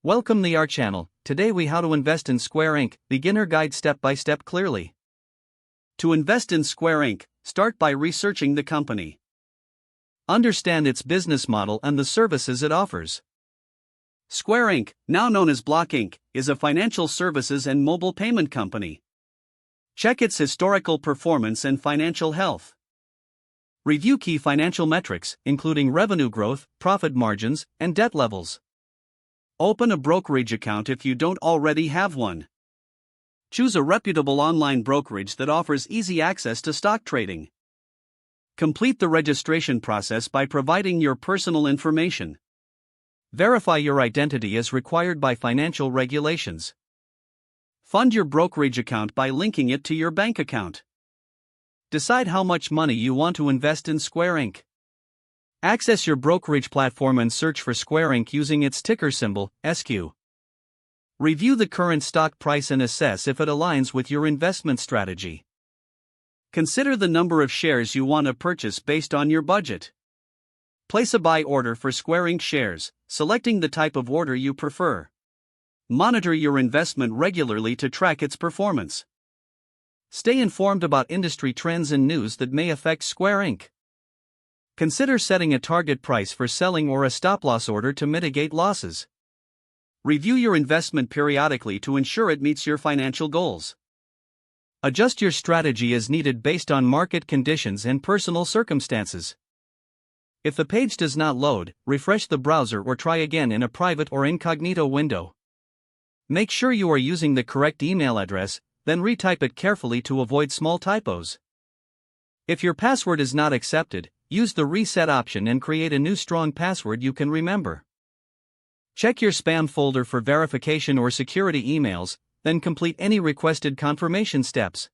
Welcome to our channel. Today we how to invest in Square Inc. Beginner guide step by step clearly. To invest in Square Inc., start by researching the company. Understand its business model and the services it offers. Square Inc., now known as Block Inc., is a financial services and mobile payment company. Check its historical performance and financial health. Review key financial metrics, including revenue growth, profit margins, and debt levels. Open a brokerage account if you don't already have one. Choose a reputable online brokerage that offers easy access to stock trading. Complete the registration process by providing your personal information. Verify your identity as required by financial regulations. Fund your brokerage account by linking it to your bank account. Decide how much money you want to invest in Square Inc. Access your brokerage platform and search for Square Inc. using its ticker symbol, SQ. Review the current stock price and assess if it aligns with your investment strategy. Consider the number of shares you want to purchase based on your budget. Place a buy order for Square Inc. shares, selecting the type of order you prefer. Monitor your investment regularly to track its performance. Stay informed about industry trends and news that may affect Square Inc. Consider setting a target price for selling or a stop-loss order to mitigate losses. Review your investment periodically to ensure it meets your financial goals. Adjust your strategy as needed based on market conditions and personal circumstances. If the page does not load, refresh the browser or try again in a private or incognito window. Make sure you are using the correct email address, then retype it carefully to avoid small typos. If your password is not accepted, use the reset option and create a new strong password you can remember. Check your spam folder for verification or security emails, then complete any requested confirmation steps.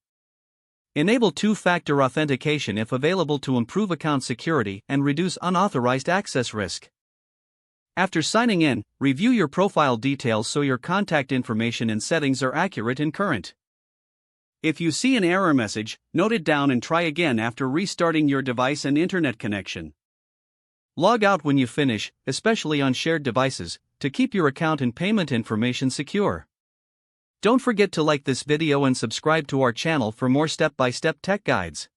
Enable two-factor authentication if available to improve account security and reduce unauthorized access risk. After signing in, review your profile details so your contact information and settings are accurate and current. If you see an error message, note it down and try again after restarting your device and internet connection. Log out when you finish, especially on shared devices, to keep your account and payment information secure. Don't forget to like this video and subscribe to our channel for more step-by-step tech guides.